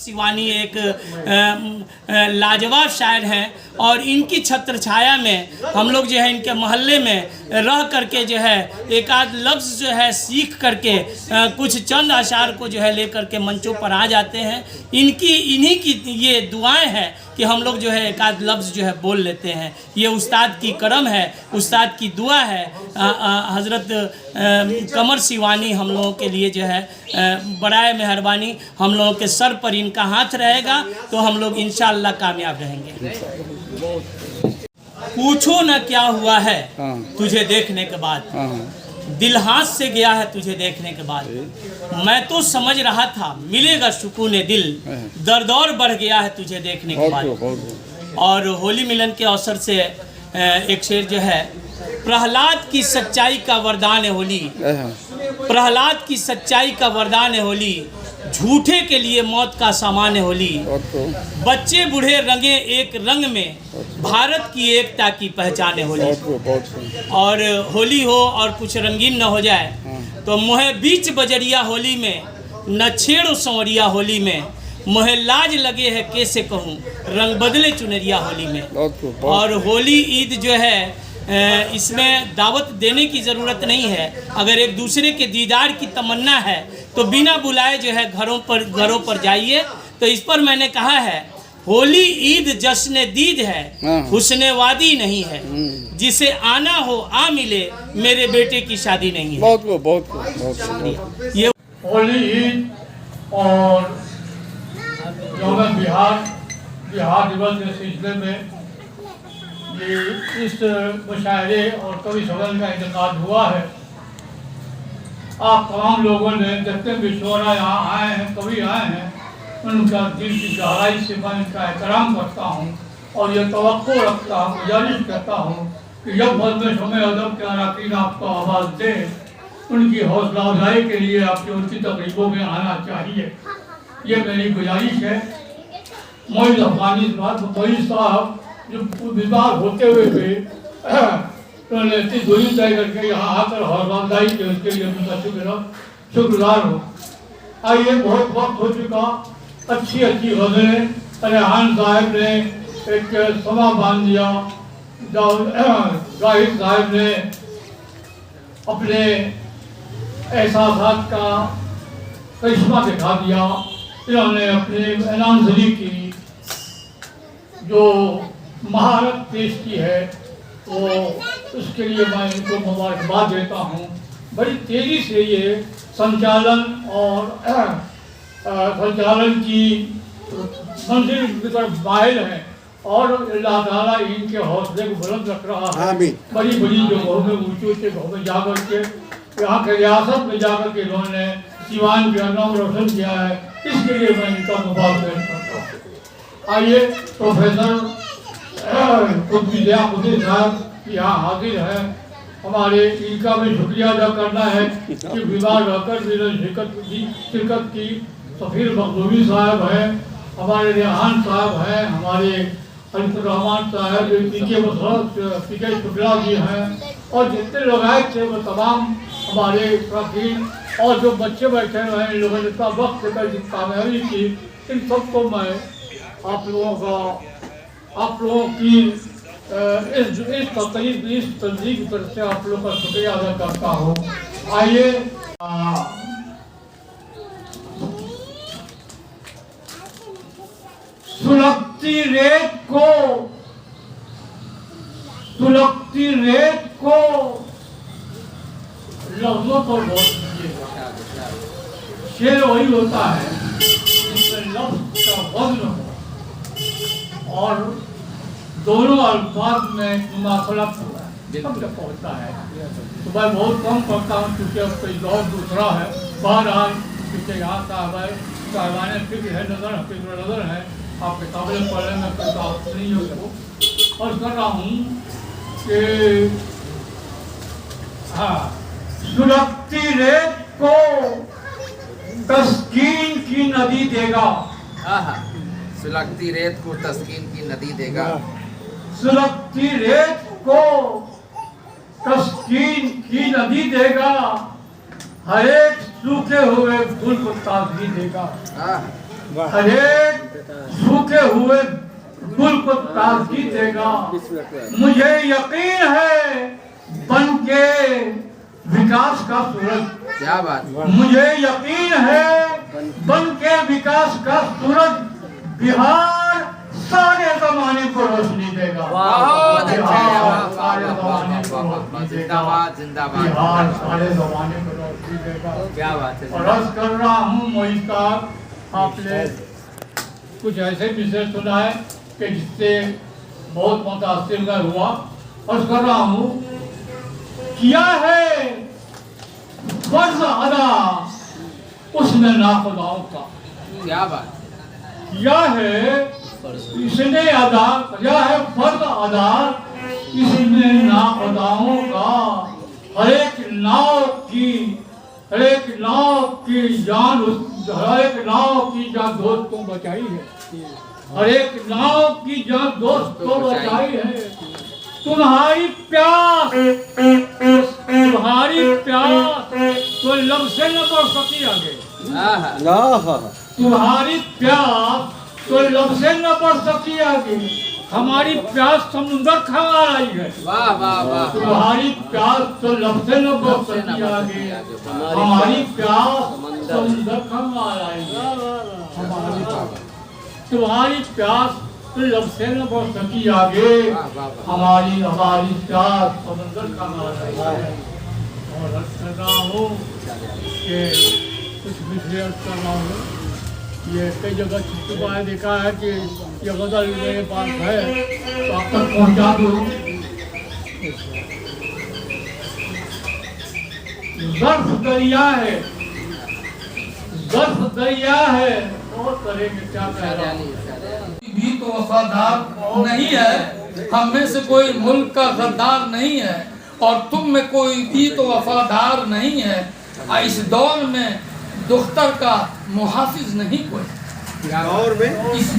शिवानी एक लाजवाब शायर हैं और इनकी छत्र छाया में हम लोग जो है इनके मोहल्ले में रह करके जो है एक आध लफ्ज़ जो है सीख करके कुछ चंद अशार को जो है लेकर के मंचों पर आ जाते हैं। इन्हीं की ये दुआएं हैं कि हम लोग जो है एक आध लफ्ज़ जो है बोल लेते हैं। ये उस्ताद की करम है, उस्ताद की दुआ है। हज़रत कमर शिवानी हम लोगों के लिए जो है बड़ाए मेहरबानी, हम लोगों के सर पर इनका हाथ रहेगा तो हम लोग इंशाअल्लाह कामयाब रहेंगे। पूछो न क्या हुआ है तुझे देखने के बाद, दिल हाथ से गया है तुझे देखने के बाद। मैं तो समझ रहा था मिलेगा सुकून दिल, दर्द और बढ़ गया है तुझे देखने के बाद। और होली मिलन के अवसर से एक शेर जो है, प्रहलाद की सच्चाई का वरदान है होली, प्रहलाद की सच्चाई का वरदान है होली, झूठे के लिए मौत का सामान है होली। बच्चे बूढ़े रंगे एक रंग में, भारत की एकता की पहचान है होली। और होली हो और कुछ रंगीन न हो जाए तो मोहे बीच बजरिया होली में, न छेड़ो संवरिया होली में, मोहे लाज लगे है कैसे कहूँ, रंग बदले चुनरिया होली में। और होली ईद जो है इसमें दावत देने की ज़रूरत नहीं है। अगर एक दूसरे के दीदार की तमन्ना है तो बिना बुलाए जो है घरों पर जाइए। तो इस पर मैंने कहा है, होली ईद जश्न दीद है, हुस्ने वादी नहीं है, जिसे आना हो आ मिले, मेरे बेटे की शादी नहीं है। बहुत शुक्रिया। ये होली ईद और यौम बिहार दिवस के सिलसिले में ये इस मुशायरे और कवि सम्मेलन का इंतकाद हुआ है। आप तमाम लोगों ने जितने भी शोरा यहाँ आए हैं, कवि आए हैं, उनका दिल की गहराई से मैं इनका एहतराम करता हूँ और ये तवक्को रखता हूँ, गुजारिश करता हूँ कि जब मजलिस समय अदब के अरकान आपको आवाज़ दें, उनकी हौसला अफजाई के लिए आपकी उनकी तकरीबों में आना चाहिए। ये मेरी गुजारिश है। मोइज़ अफगानी साहब जो बीमार होते हुए थे, उन्होंने इतनी दूरी तय करके यहाँ आकर हौसलाफजाई की, उसके लिए उनका शुक्रगुजार हो। आइए, बहुत वक्त हो चुका, अच्छी गज़लें रेहान साहब ने एक समा बांध दिया, जाहिद साहब ने अपने एहसासात का करिश्मा दिखा दिया, इन्होंने अपने एनाउंसरी की जो महारत पेश की है वो उसके लिए मैं इनको मुबारकबाद देता हूँ। बड़ी तेज़ी से ये संचालन की मंजिल की तरफ माहिल है और अल्लाह ताला इनके हौसले को बुलंद रख रहा है। बड़ी बड़ी जगहों में, ऊँचे जगहों में जाकर के, यहाँ के रियासत में जाकर के इन्होंने सिवान का नाम रोशन किया है, इसके लिए मैं इनका मुबारकबाद करता हूँ। आइए, प्रोफेसर खुद साहब यहाँ हाजिर है, हमारे इनका भी शुक्रिया अदा करना है कि बीमार रहकर शिरकत की। सफ़ीर मखदूमी साहब हैं, हमारे रेहान साहब हैं, हमारे अलीफुर्रहमान साहब, पीके शुक्ला जी हैं और जितने लोग आए थे वो तमाम हमारे शौकीन और जो बच्चे बैठे हुए हैं, इन लोगों ने इतना वक्त देकर जिस कामयाबी की, इन सबको मैं आप लोगों की इस तंजीम की तरफ से आप लोगों का शुक्रिया अदा करता हूँ। आइए, सुलगती रेत को लफ्जों पर गौर कीजिएगा। शेर वही होता है जिसमें लफ्ज का वज़न हो और दोनों अल्फाज में मुमासलत पहुँचता है। तो मैं बहुत कम पढ़ता हूँ क्योंकि अब कोई दौर दूसरा है। बहरहाल क्योंकि यहाँ साहबान फिक्र है, नज़र है, आप किताबें पढ़ने में कोई बात नहीं हो और कर रहा हूँ कि हाँ, सुलगती रेत को तस्कीन की नदी देगा। सुलगती रेत को तस्कीन की नदी देगा। सुलगती रेत को तस्कीन की नदी देगा, हर एक सूखे हुए फूल को ताजगी देगा। हर एक सूखे हुए गुल को ताजगी देगा। मुझे यकीन है बन के विकास का सूरज, क्या बात, मुझे यकीन है बन के विकास का सूरज बिहार सारे जमाने को रोशनी देगा। बहुत अच्छा है, बिहार सारे जमाने को रोशनी देगा। जिंदाबाद जिंदाबाद, बिहार सारे जमाने को रोशनी देगा। क्या बात है। और अर्ज कर रहा हूँ मोहित साहब, आपने कुछ ऐसे विषय सुना है कि जिससे बहुत मुतासिर मैं हुआ। अर्ज कर रहा हूँ, किया है फर्ज अदा उसने नाखुदाओं का, क्या बात, किया है इसने अदा, किया है फर्ज अदा इसने नाखुदाओं का। हर एक नाव की जान, हर एक नाव की जान दोस्त को बचाई है। हर एक नाव की जान दोस्त को बचाई है। तुम्हारी प्यास तो लब से न बढ़ सकी आगे। तुम्हारी प्यास तो लब से न बढ़ सकी आगे। हमारी प्यास समुंदर खंगाल आई है। वाह वाह वाह, तुम्हारी प्यास तो लब से न बढ़ सकी आगे। हमारी प्यास समुंदर खंगाल आई है। तुम्हारी प्यास तो लब से न बढ़ सकी आगे। हमारी प्यास समुंदर खंगाल आई है। और अर्ज कर रहा हूँ कि कुछ विषय अर्ज कर रहा हूँ, ये कई जगह चुपा है, देखा है कि ये गजल मेरे पास है तो आप तक पहुँचा दूँ। ज़र्फ दरिया है, ज़र्फ दरिया है, और करेंगे क्या कह रहा हूँ। भी तो वफादार नहीं है, हम में से कोई मुल्क का गद्दार नहीं है, और तुम में कोई भी तो वफादार नहीं है। इस दौर में दुख्तर का मुहाफिज नहीं कोई, इस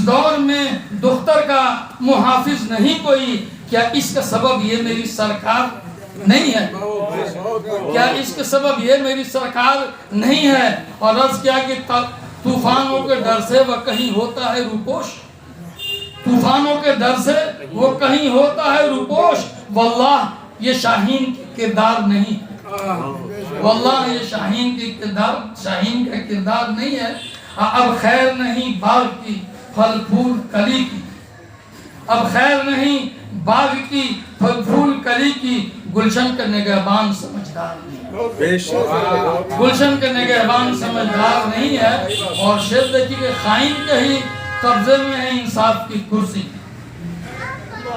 दौर में दुख्तर का मुहाफिज नहीं कोई। क्या इसका सबब ये मेरी सरकार नहीं है? क्या इसका सबब ये मेरी सरकार नहीं है? और अर्ज किया कि तूफानों के डर से वह कहीं होता है रूपोश, तूफानों के डर से वो कहीं होता है रूपोश। वल्लाह ये शाहीन किरदार नहीं, वल्लाह ये शाहीन का किरदार नहीं है। अब खैर नहीं बाग की फल फूल कली की, अब खैर नहीं बाग की फल फूल कली की। गुलशन का निगहबान समझदार नहीं, गुलशन का निगहबान समझदार नहीं है। और शेर देखिए, खाइन के ही कब्जे में है इंसाफ की कुर्सी,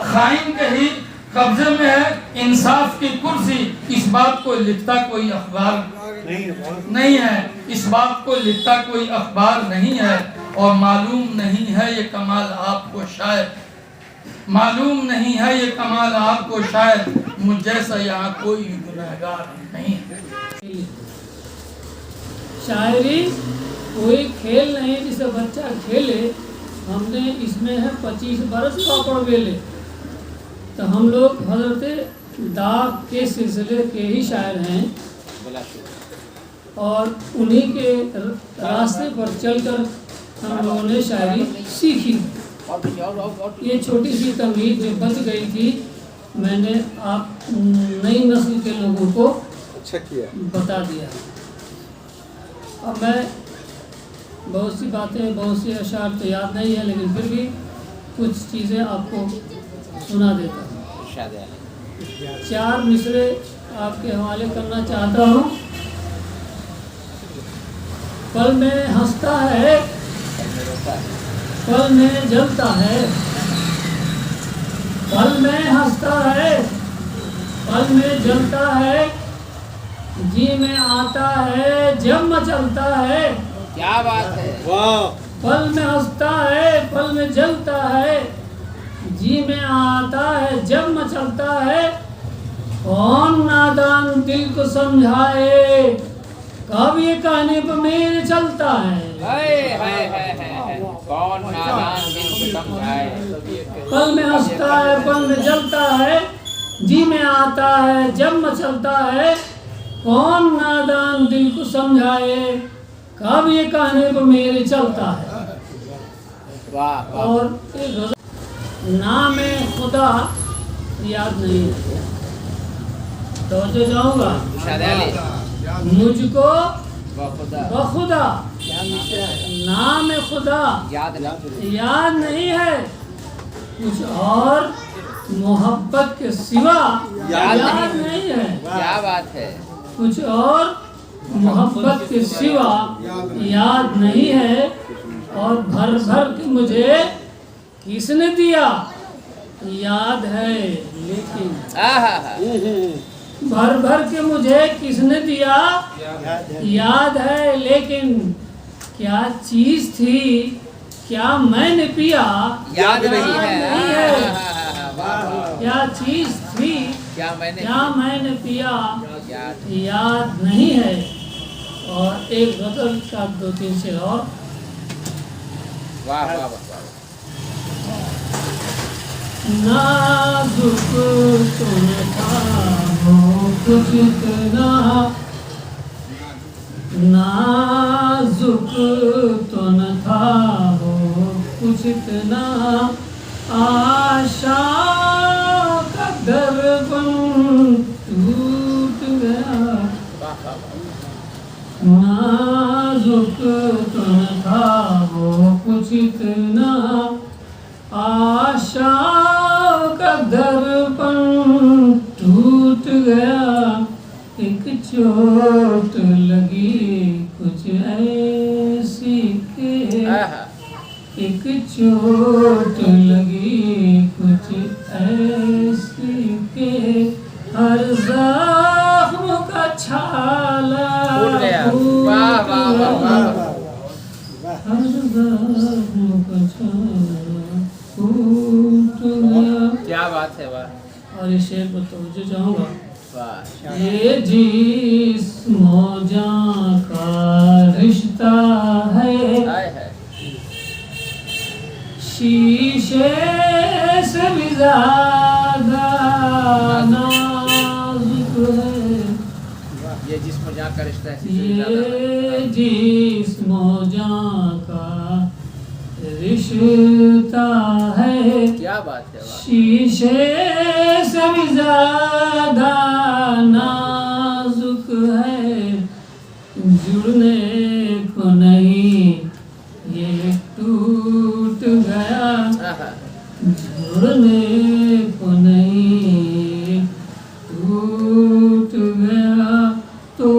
खाइन के ही कब्जे में है इंसाफ की कुर्सी। इस बात को लिखता कोई अखबार नहीं है, इस बात को लिखता कोई अखबार नहीं है। और मालूम नहीं है ये कमाल आपको शायद, मालूम नहीं है ये कमाल आपको शायद। मुझ जैसा यहाँ कोई गुनहगार नहीं है। शायरी कोई खेल नहीं जिसे बच्चा खेले। हमने इसमें है 25 बरस पापड़ बेले। तो हम लोग हजरत दाग के सिलसिले के ही शायर हैं, और उन्हीं के रास्ते पर चलकर हम लोगों ने शायरी सीखी। ये छोटी सी तमीज़ जो बच गई थी, मैंने आप नई नस्ल के लोगों को अच्छा किया बता दिया। अब मैं बहुत सी बातें, बहुत सी अशार तो याद नहीं है, लेकिन फिर भी कुछ चीज़ें आपको सुना देता हूँ। 4 मिसरे आपके हवाले करना चाहता हूँ। पल में हंसता है, पल में जलता है, पल में हंसता है, पल में जलता है, जी में आता है जब मचलता है। क्या बात है, वाह। पल में हंसता है, पल में जलता है, जी में आता है जब मचलता है। कौन नादान दिल को समझाए, कब ये कहने पर मेरे चलता है। कौन नादान दिल को समझाए। पल में हंसता है, पल में जलता है, जी में आता है जब मचलता है। कौन नादान दिल को समझाए, कब ये कहने को मेरे चलता है। वाह और एक गज़ल, नाम खुदा याद नहीं है, तो जो जाऊंगा मुझको बखुदा नाम खुदा याद नहीं है, कुछ और मोहब्बत के सिवा याद नहीं है। क्या बात है। कुछ और मोहब्बत के सिवा याद नहीं है। और भर भर के मुझे किसने दिया याद है, लेकिन भर भर के मुझे किसने दिया याद है, लेकिन क्या चीज थी, क्या मैंने पिया याद नहीं है। क्या चीज थी, क्या मैंने पिया याद नहीं है। और एक गजल का 2-3 शेर और। वाह वाह वाह। नाजुक तुम था वो कुछ इतना, नाजुक तो न था वो कुछ इतना, आशा का दर्पण टूट गया। नाजुक तो न था वो कुछ इतना, आशा का दर्पण टूट गया। एक चोट लगी कुछ ऐसी के, एक चोट लगी कुछ ऐसी के, हर जख्म का छाला फूट गया। वाह वाह वाह वाह। हर जख्म का छाला फूट गया। क्या बात है। वाह। और इस शेर पर तवज्जो चाहूँगा। वाह। ये जिस्म जान का रिश्ता है, शीशे से भी ज़्यादा नाजुक है। ये जिस्म जान का रिश्ता है। ये जिस्म जान का रिश्ता है, क्या बात है। वाह। शीशे से भी ज़्यादा नाजुक है। जुड़ने को नहीं ये टूट गया, जुड़ने को नहीं टूट गया, तो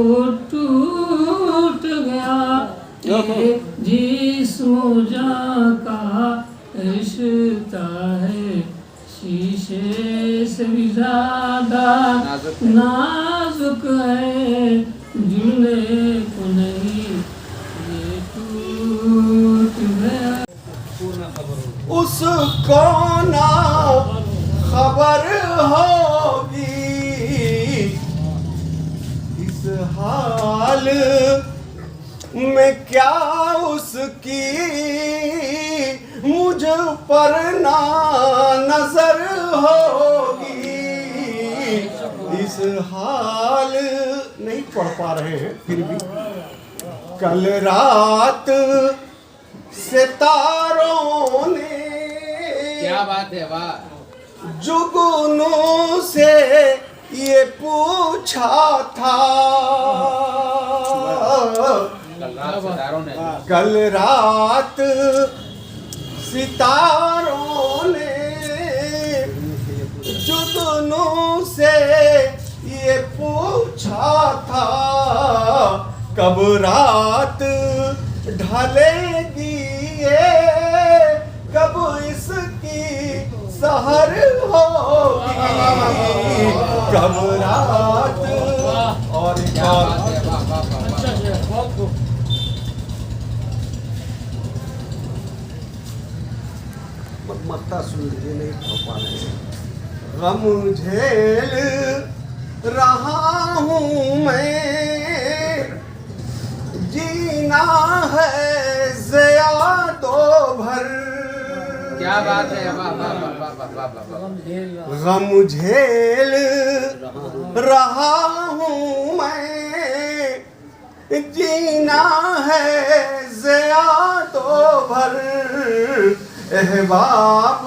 टूट गया। ये जिस्म जान का रिश्ता है, शीशे से भी ज़्यादा नाजुक है। जुड़ने को नहीं ये टूट गया। उसको ना खबर होगी इस हाल में क्या उसकी, मुझ पर ना नजर होगी। इस हाल नहीं पढ़ पा रहे हैं फिर भी। कल रात सितारों ने क्या बात है। वाह। जुगनू से ये पूछा था, कल रात सितारों ने जुगनू से ये पूछा था, कब रात ढलेगी ये, कब इसकी सहर होगी, कब रात। और मत्ता सुन लीजिए, नहीं पढ़ पा रहे। गम झेल रहा हूँ मैं, जीना है ज़ियादो भर। क्या बात है। वाह वाह वाह वाह वाह। गम झेल रहा हूँ मैं, जीना है ज़िया तो भर अहबाब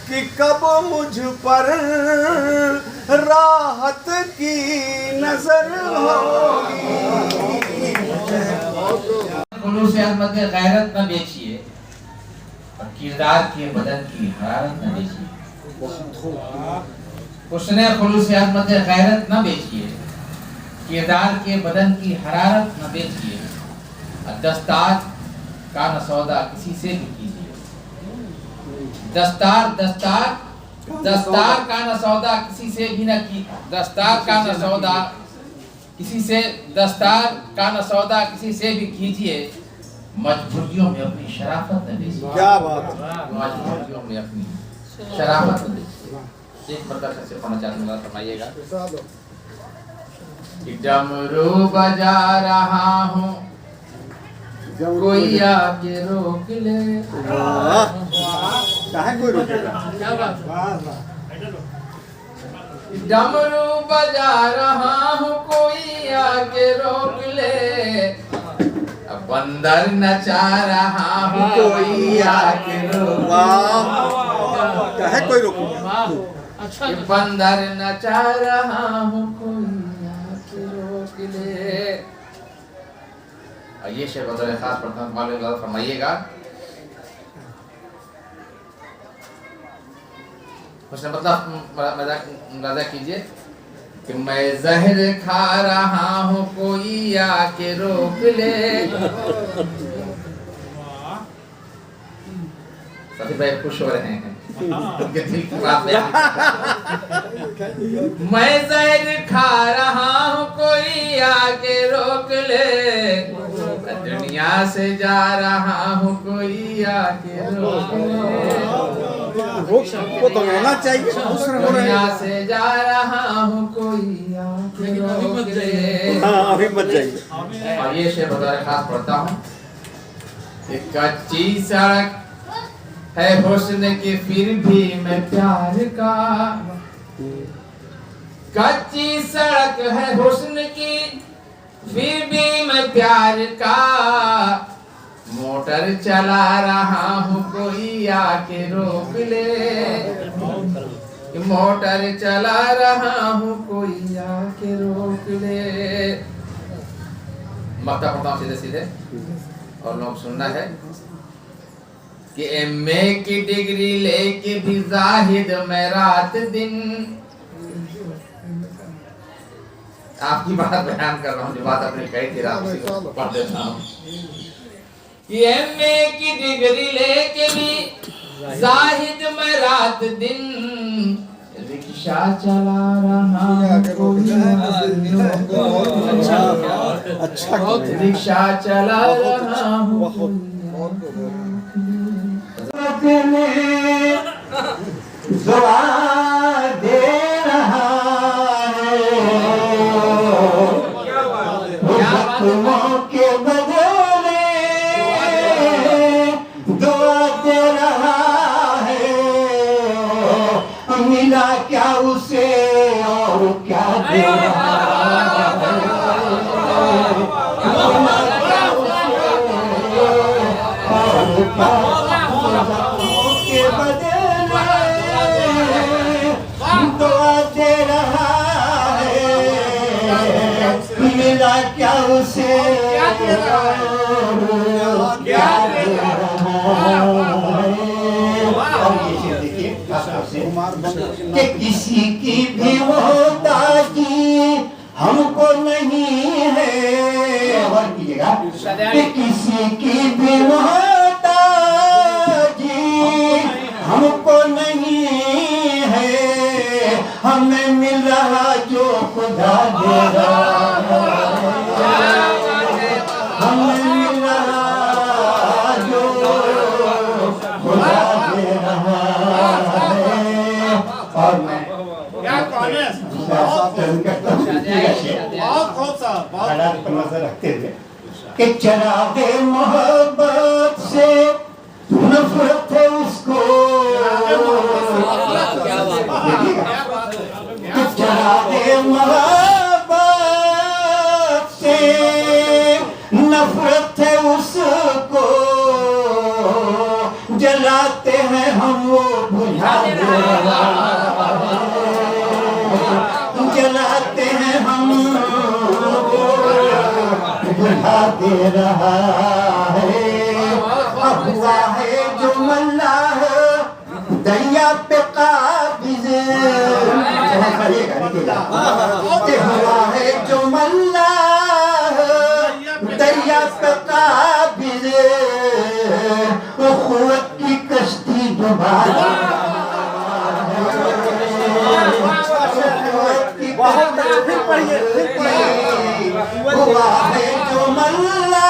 कि कब मुझ पर राहत की नजर होगी। खुलूसियत मत गैरत न बेचिए और किरदार के बदन की हरारत न बेचिए। उसने खुलूसियत मत गैरत न बेचिए, किरदार के बदन की हरारत न बेचिए। दस्तार का न सौदा किसी से भी कीजिए। दस्तार का न सौदा किसी से भी न की। दस्तार का न सौदा किसी से भी कीजिए। मजबूरियों में अपनी शराफत न बेचिए। क्या बात है। मजबूरियों में अपनी शराफत न बेचिए। एक मरतबा से पढ़ना चाहता हूँ, फरमाइएगा। डमरू बजा रहा हूँ कोई आके रोक ले। काहे कोई रोकेगा। डमरू बजा रहा हूँ कोई आके रोक ले। बंदर नचा रहा हूँ कोई आके रोक ले। काहे कोई रोकेगा। बंदर नचा रहा हूँ कोई आके रोक ले। ये शेर बतौर खास पढ़ता हूँ, फरमाइएगा। उसने मतलब मज़ा कीजिए कि मैं जहर खा रहा हूँ कोई आके रोक ले। सभी भाई खुश हो रहे हैं, उनके दिल की बात है। मैं जहर खा रहा हूँ कोई आके रोक ले। दुनिया से जा रहा हूँ कोई आके रोक ले। वो तो होना चाहिए। दुनिया से जा रहा हूँ कोई आके रोक ले। अभी मत जाइए। और ये शेर बतौर खास पढ़ता हूँ। कच्ची सड़क है हुस्न की फिर भी मैं प्यार का। कच्ची सड़क है हुस्न की फिर भी मैं प्यार का। मोटर चला रहा हूँ कोई आके रोक ले। मोटर चला रहा हूँ कोई आके रोक ले। मक्ता पढ़ता हूँ सीधे सीधे और लोग सुनना है कि एमए की डिग्री लेके भी जाहिद मैं रात दिन। आपकी बात बयान कर रहा हूँ, जो बात आपने कही थी रात, उसी को पढ़ देता हूँ। एमए की डिग्री लेके भी जाहिद मैं रात दिन। रिक्शा चला रहा हूँ कोई अच्छा रिक्शा चला रहा हूँ। दुआ दे रहा है के बदले दुआ दे रहा है। मिला क्या उसे और क्या दे रहा है। के बदले दुआ दे रहा है। मिला क्या उसे क्या दे रहा है। कि किसी की भी मोहताजी हमको नहीं है। और कीजिएगा कि किसी की भी मोहताजी हमको नहीं है। हमें मिल रहा जो खुदा दे रहा है। हमें मिल रहा जो खुदा दे रहा है। और मैं नजर रखते हुए कि चरागे मोहब्बत से नफरत है उसको। चरागे मोहब्बत से जलाते हैं हम वो बुझा दे रहा है, जलाते हैं हम वो बुझा दे रहा है। अब हुआ है जो मल्लाह दरिया पे काबिज, हुआ है जो मल्लाह दरिया पे काबिज, वो खुवत की कश्ती डुबा हुआ है जो मल्लाह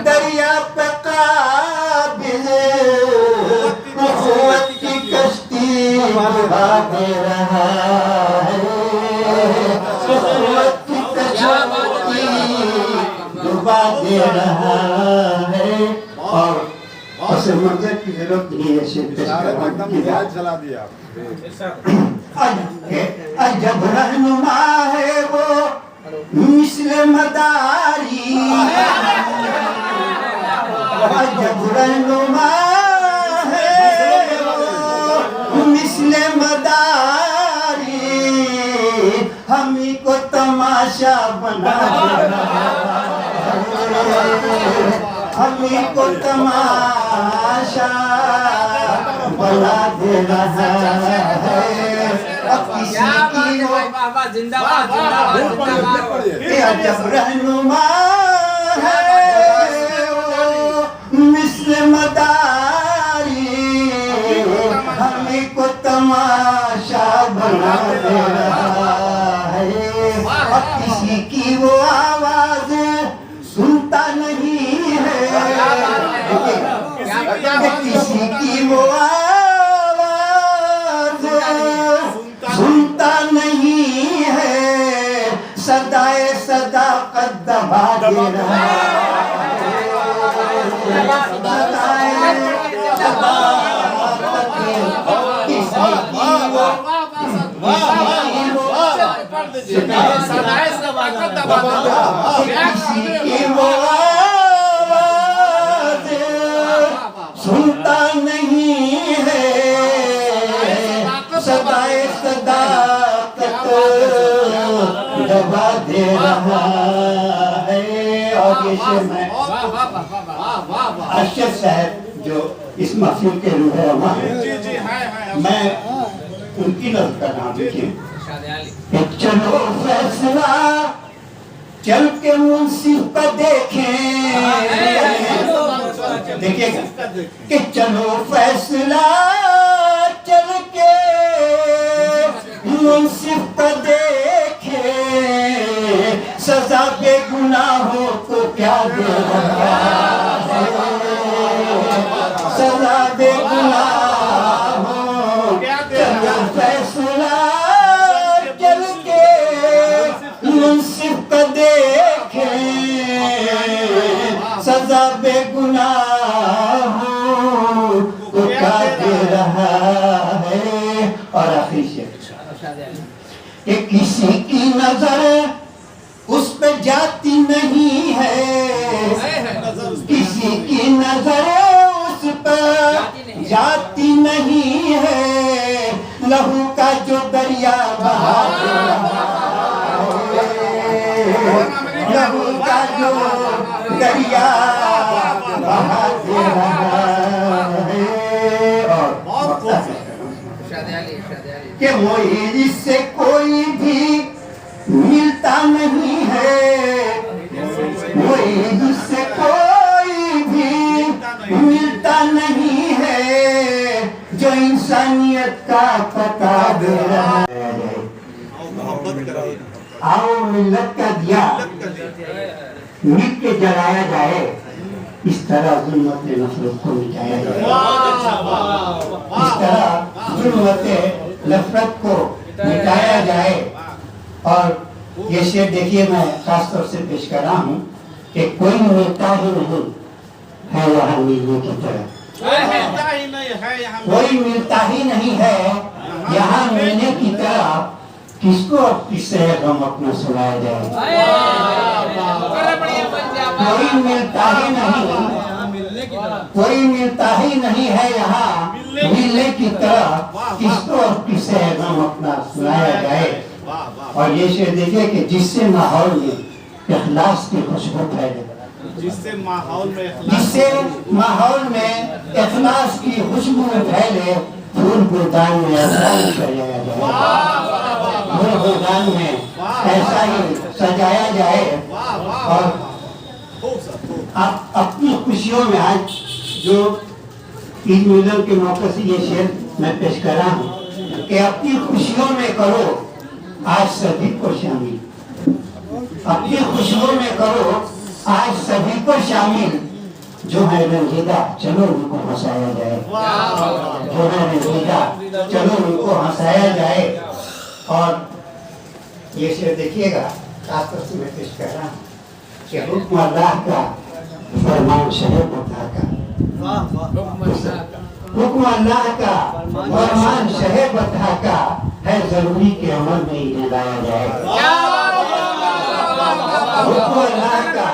दरिया पे काबिज, वो खुवत की कश्ती डुबा दे रहा है, खुवत की कश्ती डुबा दे रहा है। और असर मंजर की जरूरत नहीं है, चला दिया अजब रहनुमा है वो मिस्ल मदारी, अजब रहनुमा है वो मिस्ल मदारी, हमी को तमाशा बना हमी को तमाशा बना दे रहा है। अब किसी की अजब रहनुमा है वो मिस्ल मदारी, हमी को तमाशा बना दे रहा है। अब किसी की वो आवाज सुनता नहीं है, किसी की वो आवाज सुनता नहीं है, सदाए सदाकत दबा दे रहा है, सदाए सदाकत किसी की वो किसी की वो आवाज सुनता नहीं है, सदाए सदाकत दबा दे रहा है। और ये शेर मैं अरशद साहब जो इस महफिल के रूह है, मैं उनकी नज़र का नाम लिखिए। चलो फैसला चल के मुंसिफ पर देखें, देखिएगा कि चलो फैसला चल के मुंसिफ पर देखें, सजा बेगुनाहों को क्या दे रहा है, सजा बेगुनाहों चलो फैसला चल के मुंसिफ को देखें, सजा बेगुनाहों को क्या दे रहा है। और आखिरी शेर कि किसी की नजर उस पे जाती नहीं है, किसी की नजर उस पर जाती नहीं है, लहू का जो दरिया बहा दे रहा है, लहू का जो दरिया बहा दे रहा है। और कि मोहिर से कोई भी मिलता नहीं है, मोहिर से कोई भी मिलता नहीं है, जो इंसानियत का पता दे रहा है। आओ मिल्लत का दिया मिल के जलाया जाए, इस तरह जुल्मत नफरत को मिटाया जाए, इस तरह जुल्मत नफरत को मिटाया जाए। और ये शेर देखिए मैं खास तौर से पेश कर रहा हूँ कि कोई मिलता ही नहीं है यहाँ मिलने की तरह, कोई मिलता ही नहीं है यहाँ मिलने की तरह, किसको अब किससे गम अपना सुनाया जाए, कोई मिलता ही नहीं कोई मिलता ही नहीं है यहाँ मिलने की तरह, किसको और किसे गम अपना सुनाया जाए। और ये शेर देखिए कि जिससे माहौल में इखलास की खुशबू फैले, जिससे माहौल में इखलास की खुशबू फैले, फूल गुलदान में ऐसा ही सजाया जाए, फूल गुलदान में ऐसा ही सजाया जाए। और आप अपनी खुशियों में आज जो ईद मिलन के मौके से ये शेर मैं पेश कर रहा हूँ कि अपनी खुशियों में करो आज सभी को शामिल, अपनी खुशियों में करो आज सभी को शामिल, जो है रंजीदा चलो उनको हंसाया जाए, जो है रंजीदा चलो उनको हंसाया जाए। और ये शेर देखिएगा, खासतौर से मैं पेश कर रहा हूँ कि हुक्म अल्लाह का फरमान शरीफ खुदा का, हुक्म अल्लाह का फरमान शहे बता का है, जरूरी के अमल में इन्हें लाया जाए। हुक्म अल्लाह का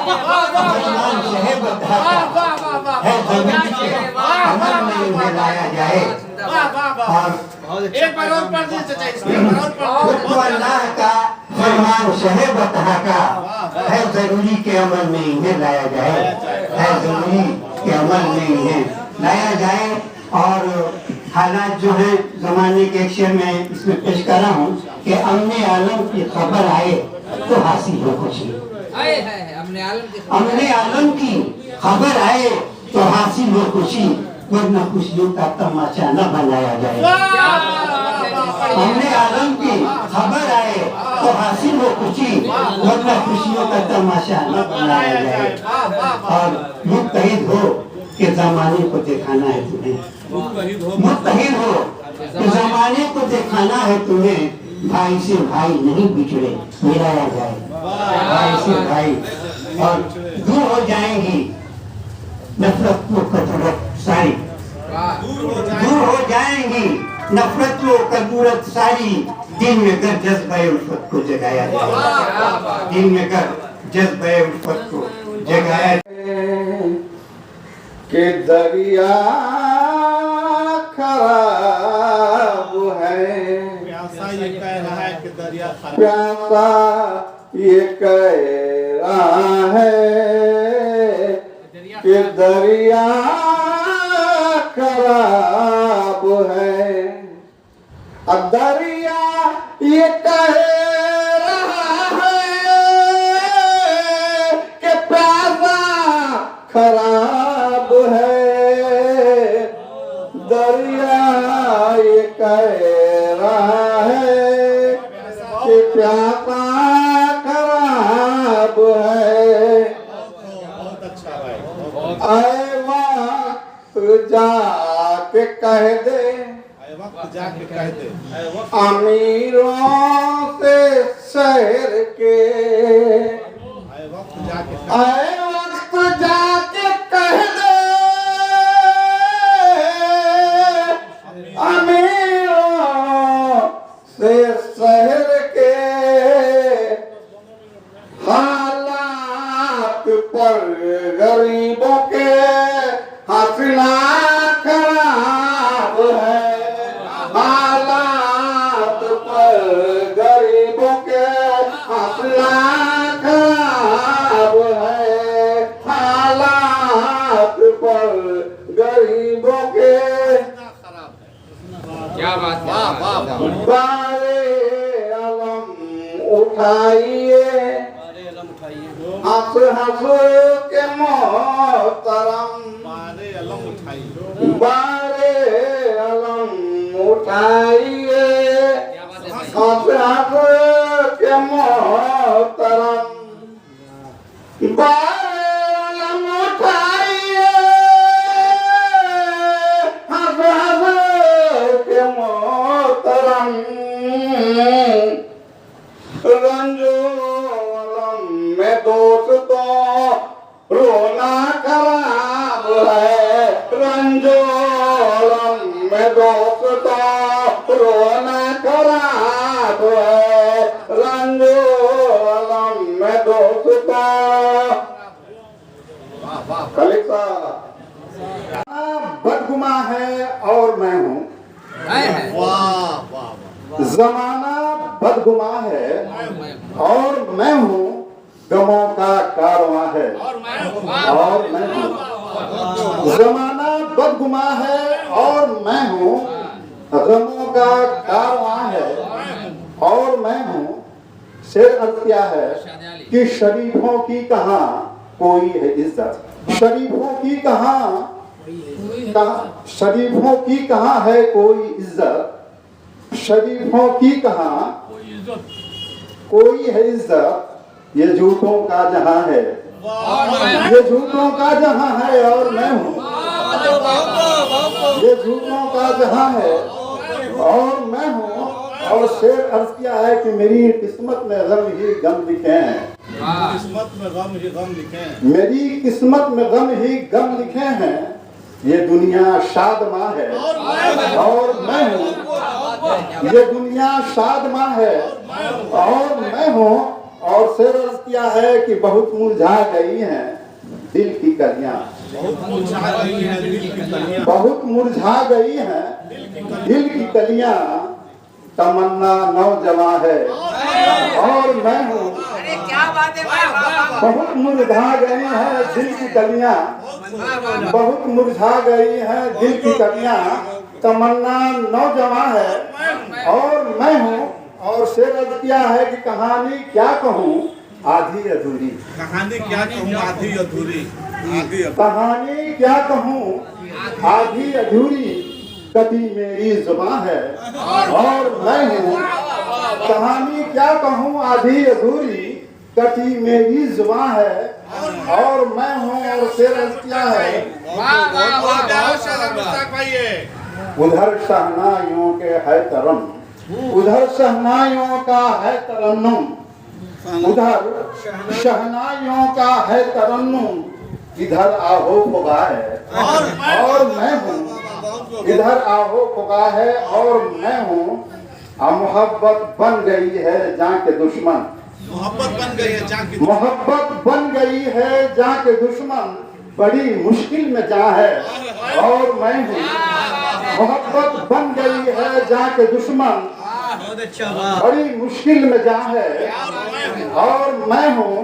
फरमान शहे बता का है, जरूरी के अमल में इन्हें लाया जाए। और एक बार और पढ़ दीजिए, हुक्म अल्लाह का फरमान शहे बता का है, जरूरी के अमल में इन्हें लाया जाए, है जरूरी के अमल में इन्हें लाया जाए। और हालात जो है जमाने के एक शेर में इसमें पेश कर रहा हूँ कि अमने आलम की खबर आए तो हासिल हो खुशी, अमने आलम की खबर आए तो हासिल हो खुशी, वरना खुशियों का तमाशा न बनाया जाए। अमने आलम की खबर आए तो हासिल हो खुशी, वरना खुशियों का तमाशा न बनाया जाए। और मुत्तहिद हो कि जमाने को दिखाना है तुम्हें, मुत्तहिद हो कि जमाने को दिखाना है तुम्हें, भाई से भाई नहीं बिछड़े मिलाया जाए, भाई से भाई। और दूर हो जाएंगी नफरत को कदूरत सारी, दूर हो जाएंगी नफरत को कदूरत सारी, दिल में कर जज्बे उल्फत को जगाया जाए, दिल में कर जज्बे उल्फत को जगाया कि दरिया खराब है, प्यासा ये कह रहा है कि दरिया खराब, प्यासा ये कह रहा है कि दरिया खराब है। अब दरिया ये कह रहा है कि प्यासा खराब है, दरिया ये कह रहा है कि प्यासा खराब है। आए वक्त जाके कह दे, जाके कह दे अमीरों से शहर के, आए वक्त जाके कह दे अमीरों से शहर के, हालात पर गरीबों के हंसना खराब है, हालात पर गरीबों के हंसना खराब है, हालात पर गरीबों के क्या बात है। बारे अलम उठाइए, हंस हंस के मोहतरम, बारे अलम उठाइए, बारे अलम उठाइए, हंस हंस के मोहतरम, बारे अलम उठाइए, हंस हंस के मोहतरम, रंजो अलम में दोस्तों रोना खराब है, रंजो अलम में दोस्तों रोना खराब है, रंजो अलम में दोस्तों खलीफा और मैं हूँ। जमाना बदगुमा है और मैं हूँ, गमों का कारवां है और मैं हूँ। जमाना बदगुमा है और मैं हूँ, गमों का कारवां है और मैं हूँ। शेर अर्थ क्या है कि शरीफों की कहाँ कोई है इज्जत, शरीफों की कहाँ शरीफों की कहाँ है कोई इज्जत, शरीफों की कहाँ कोई है इज्जत। ये झूठों का जहां है, ये झूठों का जहां है और मैं हूँ। ये झूठों का जहां है और मैं हूँ। और शेर अर्ज किया है कि मेरी किस्मत में गम ही गम लिखे हैं, किस्मत में गम ही गम लिखे हैं, मेरी किस्मत में गम ही गम लिखे हैं। ये दुनिया शादमां है और मैं हूँ। ये दुनिया शादमां है और मैं हूँ। और शेर अर्ज किया है कि बहुत मुरझा गई हैं दिल की कलियां, बहुत मुरझा गई है दिल की कलियां, बहुत मुरझा गई हैं दिल की कलियां। तमन्ना नौजवान है और मैं हूँ। बहुत मुरझा गई हैं दिल की कलियां, बहुत मुरझा गई हैं दिल की कलियां। तमन्ना नौजवान है और मैं हूँ। और शेर अर्ज किया है कि कहानी क्या कहूँ आधी अधूरी, कहानी क्या कहूँ आधी अधूरी, कहानी क्या कहूँ आधी अधूरी। कभी मेरी जुबान है और मैं हूँ। कहानी क्या कहूँ आधी अधूरी, कटी मेरी जुबान है और मैं हूँ। और शेर अर्ज किया है उधर शहनाइयों के है तरम, उधर शहनाइयों का है तरन्नुम, उधर शहनाइयों का है तरन्नुम। इधर आहो पुगा है और मैं हूँ, इधर आहो पुगा है और मैं हूँ। मोहब्बत बन गई है जाके दुश्मन, मोहब्बत बन गई है जाके, मोहब्बत बन गई है जाके दुश्मन। बड़ी मुश्किल में जा है और मैं हूँ। मोहब्बत बन गई है जाके दुश्मन, बड़ी मुश्किल में जा है और मैं हूँ।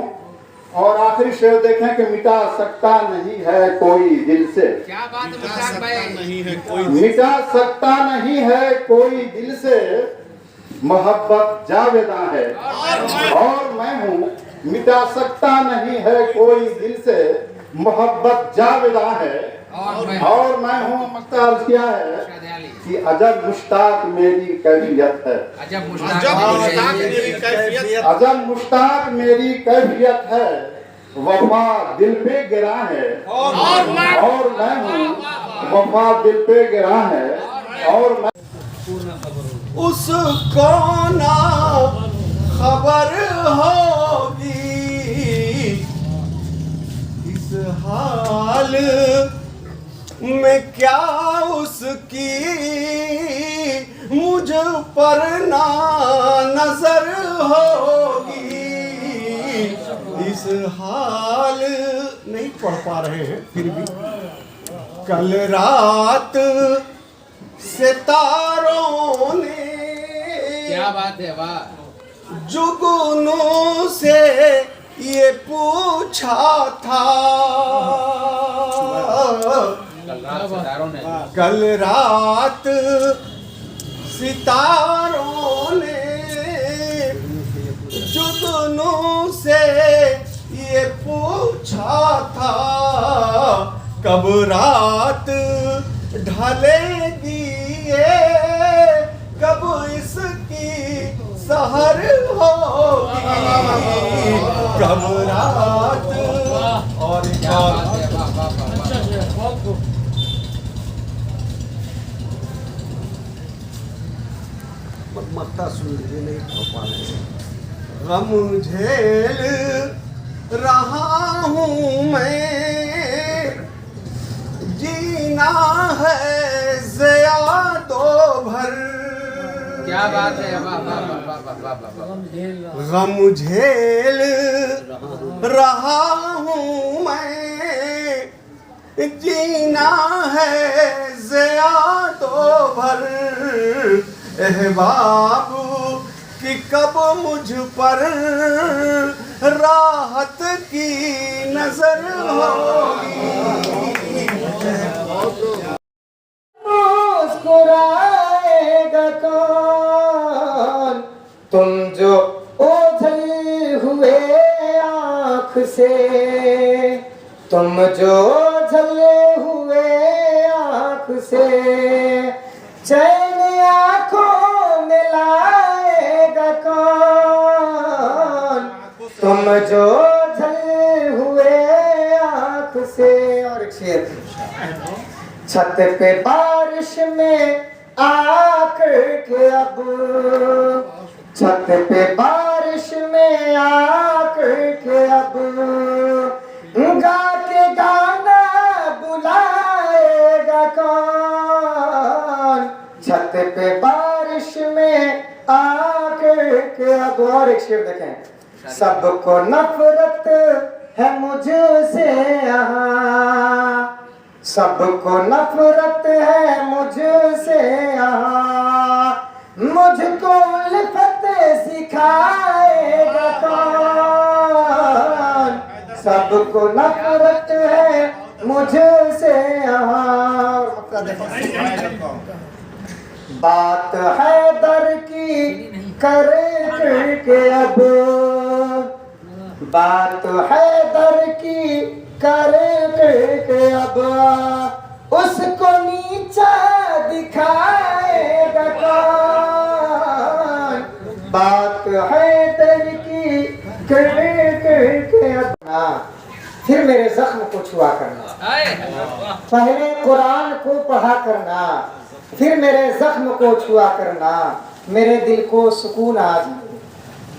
और आखिरी शेर देखें कि मिटा सकता नहीं है कोई दिल से, क्या बात है मिटा सकता नहीं है कोई, मिटा सकता नहीं है कोई दिल से। मोहब्बत जावेदा है और मैं हूँ। मिटा सकता नहीं है कोई दिल से, मोहब्बत जावेदा है और मैं हूँ। मक्ता अर्ज किया है कि अजब मुश्ताक मेरी कैफियत है, अजब मुश्ताक मेरी कैफियत, अजब मुश्ताक मेरी कैफियत है। वफा दिल पे गिरा है और मैं हूँ। वफा दिल पे गिरा है और मैं। उसको ना खबर होगी इस हाल में क्या उसकी, मुझ पर ना नजर होगी। इस हाल नहीं पढ़ पा रहे हैं फिर भी। कल रात सितारों ने, क्या बात है, वाह, जुगनू से ये पूछा था। कल रात सितारों ने जुगनू से ये पूछा था। कब रात ढलेगी ये, कब इसकी सहर होगी। कब रात और मत्ता सुन लीजिए, नहीं पढ़ पा रहे। गम झेल रहा हूँ मैं, जीना है ज़ियादो भर। क्या बात है, वाह वाह वाह वाह वाह वाह। गम झेल रहा हूँ मैं, जीना है ज़िया तो भर अहबाब कि कब मुझ पर राहत की नजर होगी। मुस्कुराएगा कौन तुम जो ओझल हुए आँख से, तुम जो झले हुए आँख से चैन आँखों में लाएगा कौन, तुम जो झले हुए आँख से। और एक शेर, छत पे बारिश में आकर के अब, छत पे बारिश में आकर के अब गा के गाना बुलाएगा कौन, छत पे बारिश में आकर के अब। और एक शेर देखें, सबको नफरत है मुझसे यहाँ, सबको नफरत है मुझसे यहाँ, मुझको उल्फत सिखाएगा कौन, सबको नफरत है मुझसे यहाँ। बात है दर की करके अब, बात है दर की करके अब उसको नीचा दिखाएगा कौन, बात है दर की करके अब। फिर मेरे जख्म को छुआ करना, पहले कुरान को पढ़ा करना, फिर मेरे जख्म को छुआ करना, मेरे दिल को सुकून आ जाए,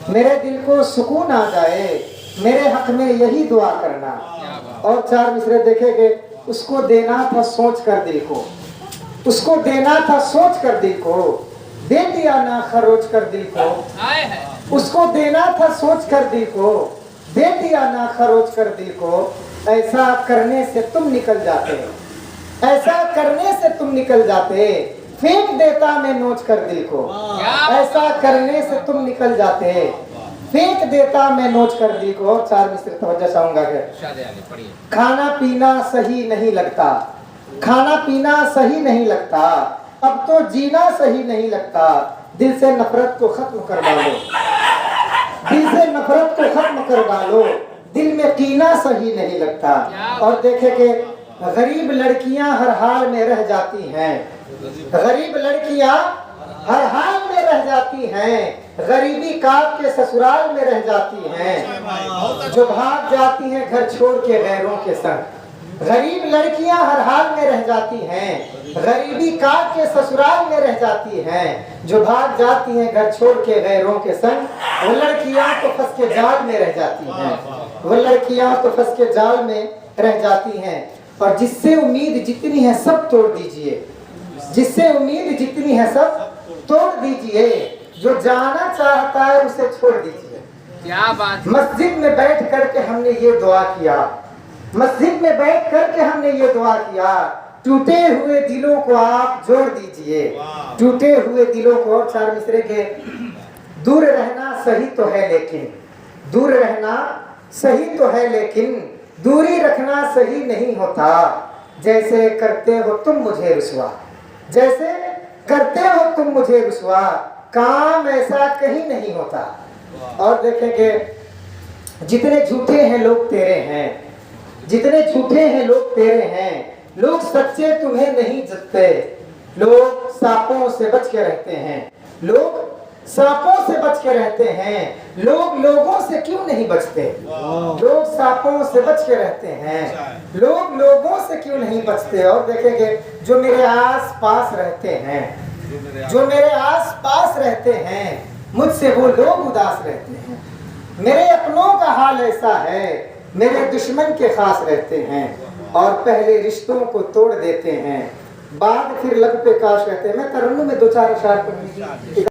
मेरे दिल को सुकून आ जाए, मेरे हक में यही दुआ करना। और 4 मिसरे देखेंगे, उसको देना था सोच कर दिल को, उसको देना था सोच कर दिल को, दे दिया ना खरोच कर दिल को, उसको देना था सोच कर दिल को, दे दिया ना खरोच कर दिल को। ऐसा करने से तुम निकल जाते, ऐसा करने से तुम निकल जाते, फेंक देता मैं नोच कर दिल को, ऐसा करने से तुम निकल जाते, फेंक देता मैं नोच कर दिल को। 4 मिसरे तवज्जो चाहूंगा कि खाना पीना सही नहीं लगता, खाना पीना सही नहीं लगता, अब तो जीना सही नहीं लगता, दिल से नफरत को खत्म कर डालो, दिल से नफरत को खत्म कर डालो, दिल में कीना सही नहीं लगता। और देखे कि गरीब लड़कियां हर हाल में रह जाती हैं, गरीब लड़कियां हर हाल में रह जाती हैं, गरीबी काट के ससुराल में रह जाती हैं, जो भाग जाती हैं घर छोड़ के गैरों के संग। गरीब लड़कियां हर हाल में रह जाती हैं, गरीबी काट के ससुराल में रह जाती हैं, जो भाग जाती हैं घर छोड़ के गैरों के संग। वो लड़कियां तो फंस के जाल में रह जाती हैं, वो लड़कियां तो फंस के जाल में रह जाती हैं। और जिससे उम्मीद जितनी है सब तोड़ दीजिए, जिससे उम्मीद जितनी है सब तोड़ दीजिए, जो जाना चाहता है उसे छोड़ दीजिए। क्या बात। मस्जिद में बैठ करके हमने ये दुआ किया, मस्जिद में बैठ करके हमने ये दुआ किया, टूटे हुए दिलों को आप जोड़ दीजिए, टूटे हुए दिलों को। 4 मिसरे के, दूर रहना सही तो है लेकिन, दूर रहना सही तो है लेकिन, दूरी रखना सही नहीं होता, जैसे करते हो तुम मुझे रुसवा, जैसे करते हो तुम मुझे रुसवा, काम ऐसा कहीं नहीं होता। और देखेंगे, जितने झूठे हैं लोग तेरे हैं, जितने झूठे हैं लोग तेरे हैं, लोग सच्चे तुम्हें नहीं जतते, लोग सांपों से बच के रहते हैं, लोग सांपों से बच के रहते हैं, लोग लोगों से क्यों नहीं बचते, लोग सांपों से बच के रहते हैं, लोग लोगों से क्यों नहीं बचते। और देखेंगे, जो मेरे आस पास रहते हैं, जो मेरे आस पास रहते हैं, मुझसे वो लोग उदास रहते हैं। मेरे अपनों का हाल ऐसा है, मेरे दुश्मन के खास रहते हैं, और पहले रिश्तों को तोड़ देते हैं, बाद फिर लब पे काश रहते हैं। मैं तरन्नुम में 2-4 अशआर पढ़